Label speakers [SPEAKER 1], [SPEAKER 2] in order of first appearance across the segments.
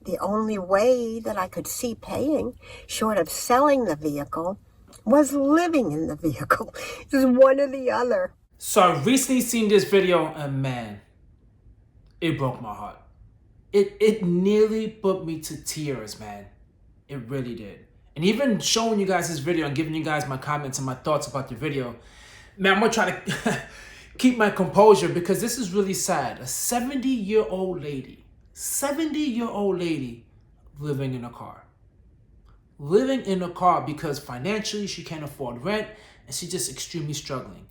[SPEAKER 1] The only way that I could see paying, short of selling the vehicle, was living in the vehicle. It was one or the other.
[SPEAKER 2] So I recently seen this video and man, it broke my heart. It nearly put me to tears, man. It really did. And even showing you guys this video and giving you guys my comments and my thoughts about the video, man, I'm gonna try to keep my composure because this is really sad. A 70-year-old lady, 70-year-old lady living in a car. Living in a car because financially she can't afford rent and she's just extremely struggling.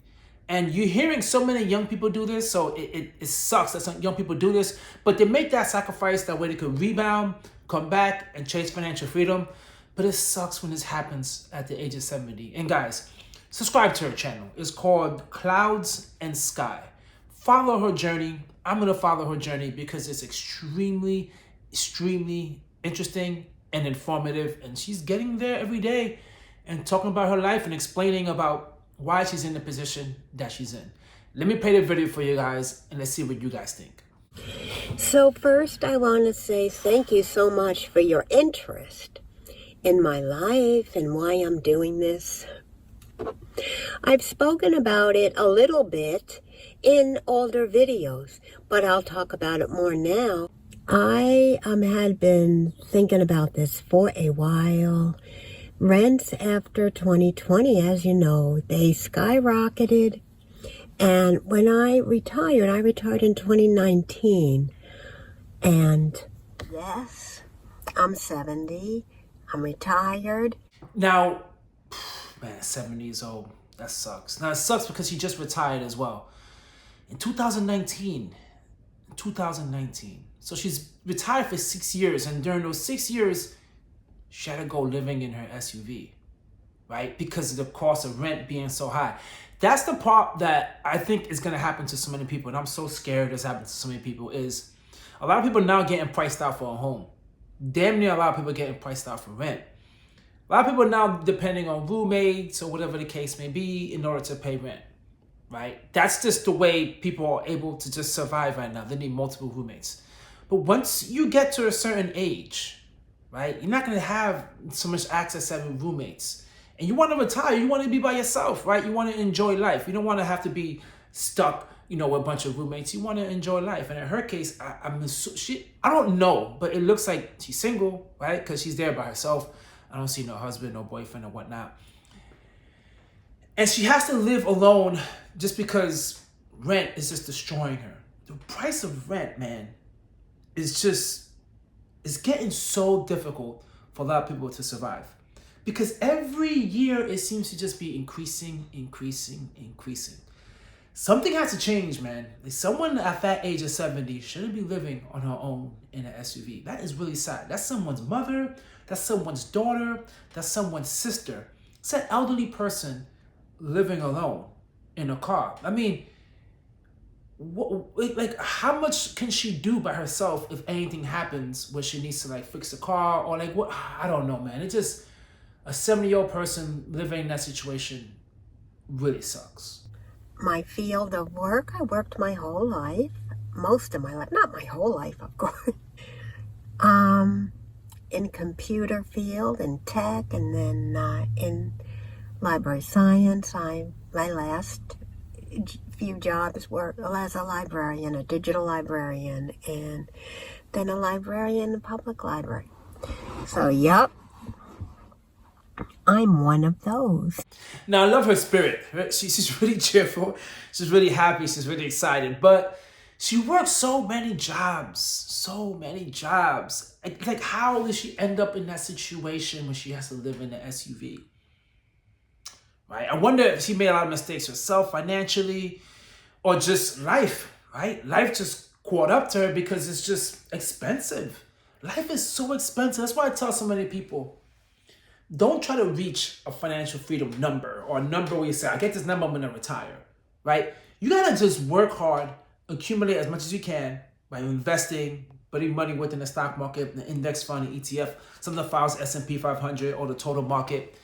[SPEAKER 2] And you're hearing so many young people do this, so it sucks that some young people do this, but they make that sacrifice that way they could rebound, come back, and chase financial freedom. But it sucks when this happens at the age of 70. And guys, subscribe to her channel. It's called Clouds and Sky. Follow her journey. I'm going to follow her journey because it's extremely, extremely interesting and informative. And she's getting there every day and talking about her life and explaining about why she's in the position that she's in. Let me play the video for you guys and let's see what you guys think.
[SPEAKER 1] So first I want to say thank you so much for your interest in my life and why I'm doing this. I've spoken about it a little bit in older videos, but I'll talk about it more now. I had been thinking about this for a while. Rents after 2020, as you know, they skyrocketed. And when I retired in 2019. And yes, I'm 70. I'm retired.
[SPEAKER 2] Now, man, 70 years old, that sucks. Now, it sucks because she just retired as well. In 2019. So she's retired for 6 years. And during those 6 years, she had to go living in her SUV, right? Because of the cost of rent being so high. That's the part that I think is going to happen to so many people. And I'm so scared this happens to so many people is a lot of people now getting priced out for a home. Damn near a lot of people getting priced out for rent. A lot of people now depending on roommates or whatever the case may be in order to pay rent, right? That's just the way people are able to just survive right now. They need multiple roommates. But once you get to a certain age, right, you're not going to have so much access to having roommates. And you want to retire. You want to be by yourself, right? You want to enjoy life. You don't want to have to be stuck, with a bunch of roommates. You want to enjoy life. And in her case, I don't know, but it looks like she's single, right? Because she's there by herself. I don't see no husband, no boyfriend or whatnot. And she has to live alone just because rent is just destroying her. The price of rent, man, is getting so difficult for a lot of people to survive. Because every year it seems to just be increasing. Something has to change, man. Like someone at that age of 70 shouldn't be living on her own in an SUV. That is really sad. That's someone's mother. That's someone's daughter. That's someone's sister. It's an elderly person living alone in a car. I mean, how much can she do by herself if anything happens where she needs to fix the car or what? I don't know, man. It's just a 70-year-old person living in that situation really sucks.
[SPEAKER 1] My field of work, I worked my whole life, most of my life, not my whole life, of course, in computer field, in tech, and then in library science. My last few jobs were as a librarian, a digital librarian, and then a librarian in a public library. So, yep. I'm one of those.
[SPEAKER 2] Now, I love her spirit. Right? She's really cheerful. She's really happy. She's really excited. But she works so many jobs. Like, how does she end up in that situation when she has to live in an SUV? Right? I wonder if she made a lot of mistakes herself financially or just life, right? Life just caught up to her because it's just expensive. Life is so expensive. That's why I tell so many people, don't try to reach a financial freedom number or a number where you say, I get this number, I'm going to retire, right? You got to just work hard, accumulate as much as you can by investing, putting money within the stock market, the index fund, the ETF, some of the files, S&P 500 or the total market,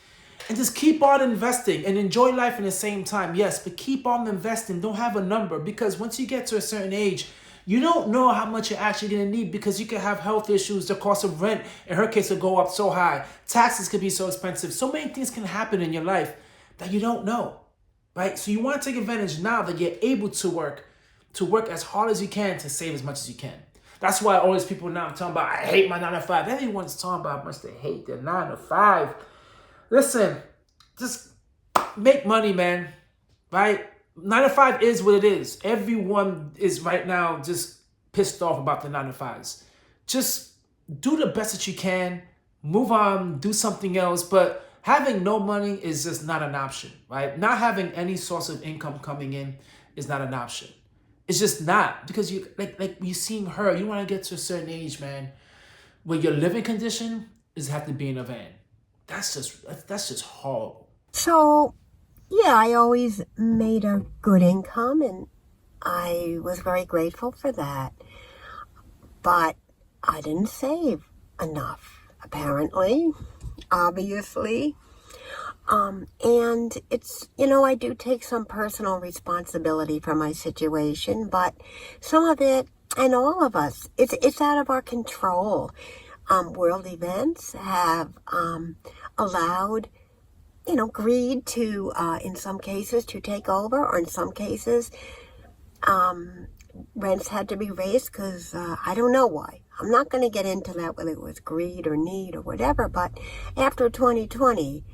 [SPEAKER 2] and just keep on investing and enjoy life in the same time. Yes, but keep on investing. Don't have a number because once you get to a certain age, You don't know how much you're actually going to need because you could have health issues. The cost of rent, in her case, will go up so high. Taxes could be so expensive. So many things can happen in your life that you don't know, right? So you want to take advantage now that you're able to work as hard as you can to save as much as you can. That's why always people now talking about, I hate my 9 to 5. Everyone's talking about how much they hate their 9 to 5. Listen, just make money, man, right? 9 to 5 is what it is. Everyone is right now just pissed off about the 9 to 5s. Just do the best that you can, move on, do something else. But having no money is just not an option, right? Not having any source of income coming in is not an option. It's just not, because you like you seeing her, you want to get to a certain age, man, where your living condition is have to be in a van. That's just horrible.
[SPEAKER 1] So, yeah, I always made a good income, and I was very grateful for that. But I didn't save enough, apparently, obviously. And it's, I do take some personal responsibility for my situation, but some of it, and all of us, it's out of our control. World events have allowed, greed to, in some cases, to take over, or in some cases, rents had to be raised because I don't know why. I'm not going to get into that, whether it was greed or need or whatever, but after 2020,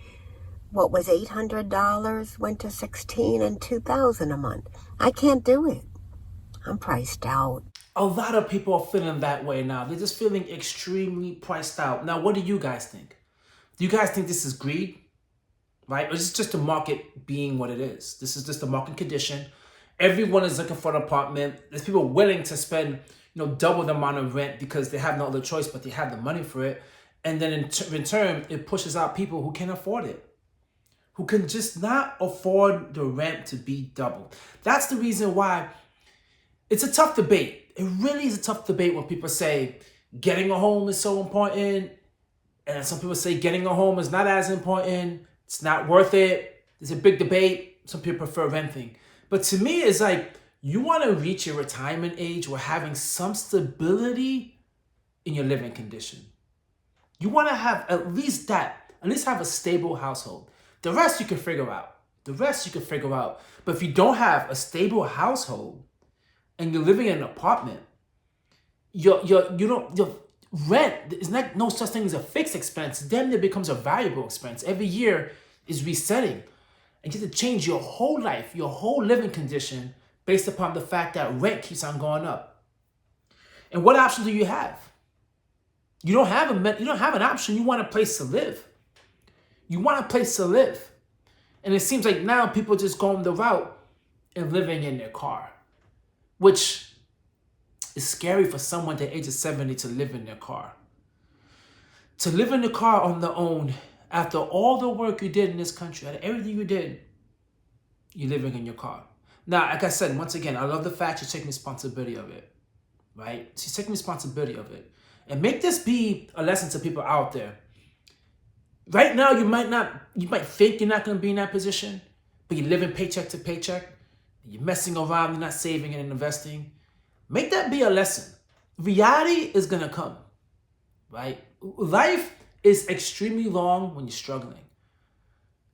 [SPEAKER 1] what was $800 went to $16 and $2,000 a month. I can't do it. I'm priced out.
[SPEAKER 2] A lot of people are feeling that way now. They're just feeling extremely priced out. Now, what do you guys think? Do you guys think this is greed? Right? Or is this just the market being what it is? This is just the market condition. Everyone is looking for an apartment. There's people willing to spend, double the amount of rent because they have no other choice, but they have the money for it. And then in return, it pushes out people who can afford it, who can just not afford the rent to be doubled. That's the reason why it's a tough debate. It really is a tough debate when people say getting a home is so important, and some people say getting a home is not as important. It's not worth it. There's a big debate. Some people prefer renting. But to me, it's like you want to reach your retirement age where having some stability in your living condition. You want to have at least have a stable household. The rest you can figure out. But if you don't have a stable household and you're living in an apartment, your rent is not no such thing as a fixed expense. Then it becomes a variable expense. Every year is resetting. And you have to change your whole life, your whole living condition based upon the fact that rent keeps on going up. And what option do you have? You don't have an option. You want a place to live. And it seems like now people just going the route and living in their car, which is scary for someone at the age of 70 to live in their car. To live in the car on their own, after all the work you did in this country, after everything you did, you're living in your car. Now, like I said, once again, I love the fact you're taking responsibility of it, right? She's taking responsibility of it. And make this be a lesson to people out there. Right now, you might think you're not going to be in that position, but you're living paycheck to paycheck. You're messing around, you're not saving and investing. Make that be a lesson. Reality is going to come, right? Life is extremely long when you're struggling.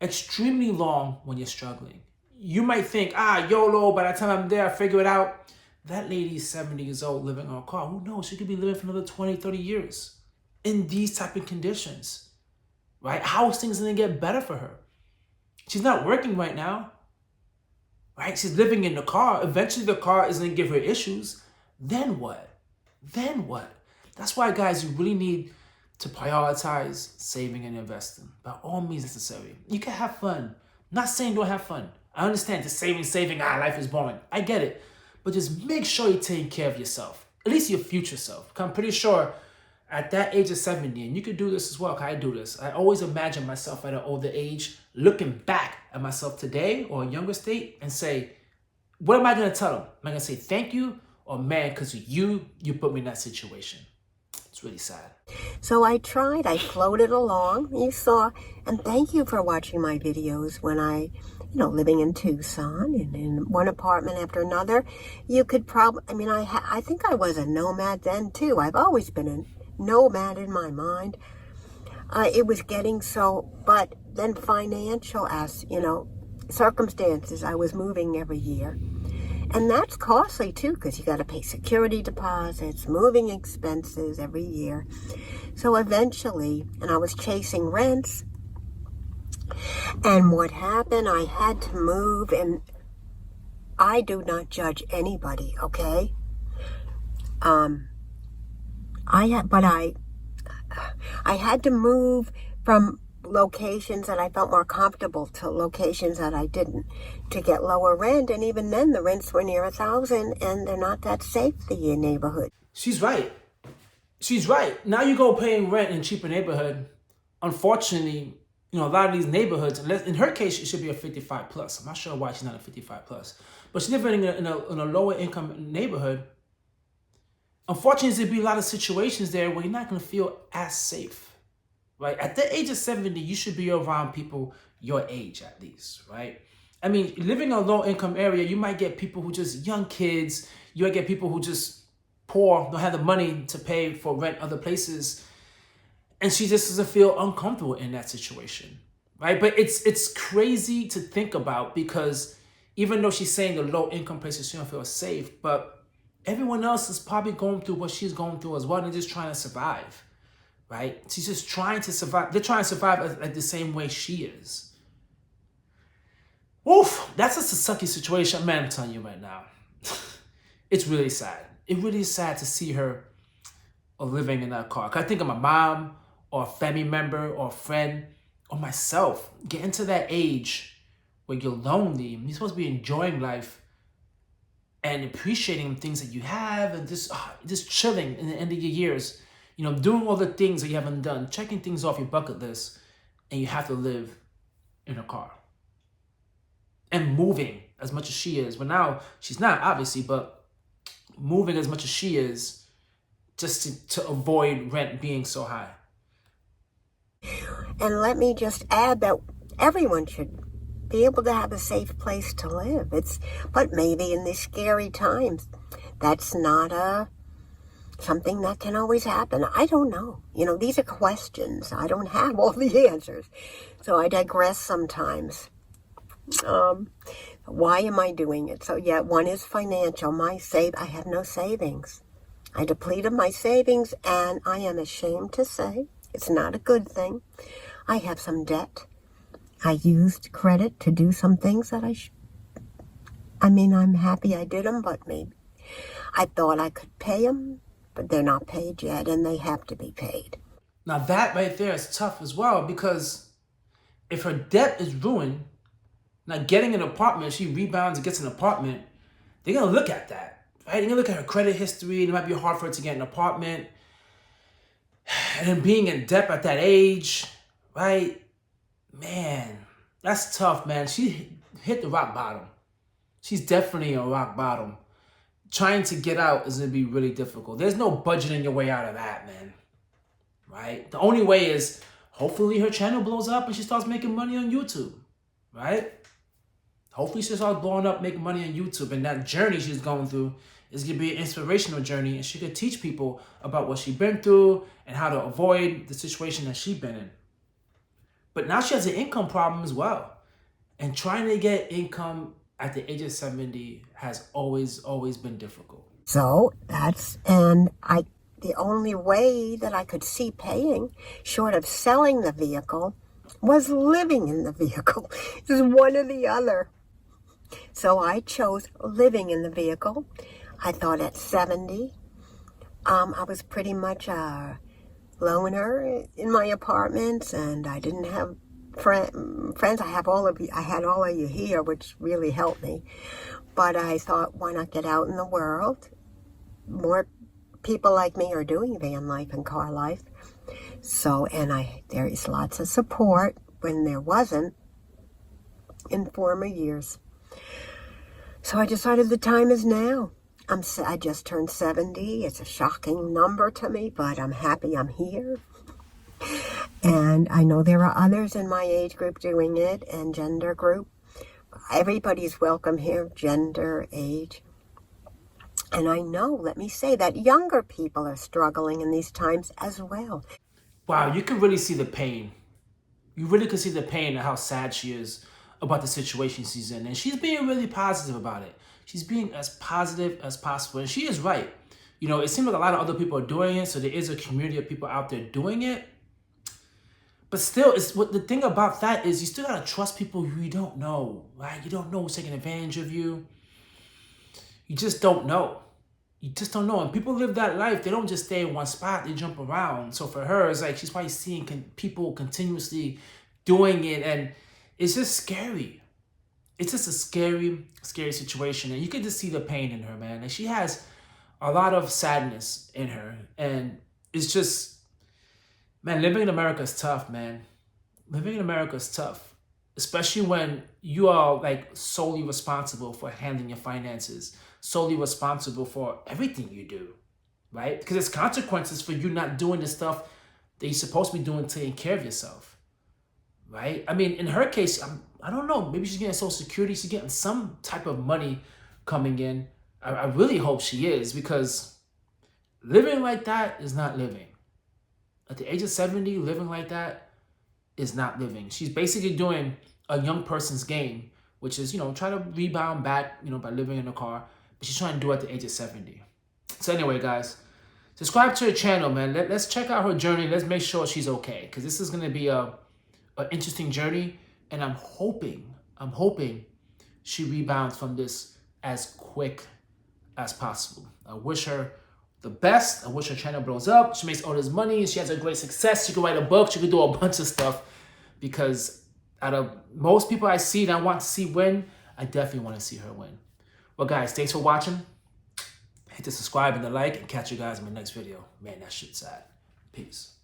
[SPEAKER 2] Extremely long when you're struggling. You might think, YOLO, by the time I'm there, I figure it out. That lady's 70 years old living in a car. Who knows? She could be living for another 20, 30 years in these type of conditions, right? How is things going to get better for her? She's not working right now, right? She's living in the car. Eventually, the car is going to give her issues. Then what? That's why, guys, you really need to prioritize saving and investing by all means necessary. You can have fun. I'm not saying don't have fun. I understand just saving, life is boring. I get it. But just make sure you're taking care of yourself, at least your future self. I'm pretty sure at that age of 70, and you could do this as well, because I do this. I always imagine myself at an older age, looking back at myself today or a younger state and say, what am I going to tell them? Am I going to say thank you? Or man, because you put me in that situation? That's It's really sad.
[SPEAKER 1] So I tried, I floated along, you saw, and thank you for watching my videos when living in Tucson and in one apartment after another. You could probably, I think I was a nomad then too. I've always been a nomad in my mind. It was getting so, but then circumstances, I was moving every year. And that's costly too, because you got to pay security deposits, moving expenses every year. So eventually, and I was chasing rents. And what happened, I had to move, and I do not judge anybody, okay? I had to move from locations that I felt more comfortable to locations that I didn't, to get lower rent. And even then the rents were near $1,000, and they're not that safe, the neighborhood.
[SPEAKER 2] She's right. Now you go paying rent in a cheaper neighborhood. Unfortunately, a lot of these neighborhoods, in her case, it should be a 55 plus. I'm not sure why she's not a 55 plus, but she's living in a lower income neighborhood. Unfortunately, there'll be a lot of situations there where you're not going to feel as safe. Right? At the age of 70, you should be around people your age at least, right? Living in a low income area, you might get people who just young kids. You might get people who just poor, don't have the money to pay for rent other places. And she just doesn't feel uncomfortable in that situation, right? But it's crazy to think about, because even though she's saying the low income places, she don't feel safe, but everyone else is probably going through what she's going through as well. They're just trying to survive. Right? She's just trying to survive. They're trying to survive like the same way she is. Oof, that's just a sucky situation. Man, I'm telling you right now. It's really sad. It really is sad to see her living in that car. 'Cause I think of my mom or a family member or a friend or myself getting to that age where you're lonely and you're supposed to be enjoying life and appreciating things that you have and just chilling in the end of your years. Doing all the things that you haven't done, checking things off your bucket list, and you have to live in a car. And moving as much as she is. Well, now she's not, obviously, but moving as much as she is just to avoid rent being so high.
[SPEAKER 1] And let me just add that everyone should be able to have a safe place to live. But maybe in these scary times, that's not something that can always happen. I don't know. These are questions. I don't have all the answers. So I digress sometimes. Why am I doing it? So yeah, one is financial. I have no savings. I depleted my savings, and I am ashamed to say it's not a good thing. I have some debt. I used credit to do some things that I'm happy I did them, but maybe I thought I could pay them. But they're not paid yet, and they have to be paid.
[SPEAKER 2] Now that right there is tough as well, because if her debt is ruined, now getting an apartment, she rebounds and gets an apartment, they're going to look at that, right? They're going to look at her credit history. It might be hard for her to get an apartment. And then being in debt at that age, right? Man, that's tough, man. She hit the rock bottom. She's definitely a rock bottom. Trying to get out is going to be really difficult. There's no budgeting your way out of that, man. Right? The only way is hopefully her channel blows up and she starts making money on YouTube. Right? Hopefully she starts blowing up, making money on YouTube. And that journey she's going through is going to be an inspirational journey. And she could teach people about what she's been through and how to avoid the situation that she's been in. But now she has an income problem as well. And trying to get income at the age of 70 has always been difficult.
[SPEAKER 1] So the only way that I could see paying, short of selling the vehicle, was living in the vehicle. It was one or the other. So I chose living in the vehicle. I thought at 70, I was pretty much a loner in my apartments, and I didn't have friends. I had all of you here, which really helped me. But I thought, why not get out in the world? More people like me are doing van life and car life. So, there is lots of support when there wasn't in former years. So I decided the time is now. I just turned 70. It's a shocking number to me, but I'm happy I'm here. And I know there are others in my age group doing it and gender group. Everybody's welcome here, gender, age. And I know, let me say, that younger people are struggling in these times as well.
[SPEAKER 2] Wow, you can really see the pain. You really can see the pain and how sad she is about the situation she's in. And she's being really positive about it. She's being as positive as possible. And she is right. You know, it seems like a lot of other people are doing it. So there is a community of people out there doing it. But still, the thing about that is you still got to trust people who you don't know, right? You don't know who's taking advantage of you. You just don't know. You just don't know. And people live that life. They don't just stay in one spot. They jump around. So for her, it's like she's probably seeing people continuously doing it. And it's just scary. It's just a scary, scary situation. And you can just see the pain in her, man. And she has a lot of sadness in her. And it's just, man, living in America is tough, man. Living in America is tough. Especially when you are like solely responsible for handling your finances, solely responsible for everything you do, right? Because there's consequences for you not doing the stuff that you're supposed to be doing, taking care of yourself, right? I mean, in her case, I don't know, maybe she's getting Social Security, she's getting some type of money coming in. I really hope she is, because living like that is not living. At the age of 70, living like that is not living. She's basically doing a young person's game, which is, you know, try to rebound back, you know, by living in a car. But she's trying to do it at the age of 70. So anyway, guys, subscribe to her channel, man. Let's check out her journey. Let's make sure she's okay, because this is going to be an interesting journey. And I'm hoping she rebounds from this as quick as possible. I wish her the best. I wish her channel blows up. She makes all this money. She has a great success. She could write a book. She could do a bunch of stuff, because out of most people I see and I want to see win, I definitely want to see her win. Well, guys, thanks for watching. Hit the subscribe and the like, and catch you guys in my next video. Man, that shit's sad. Peace.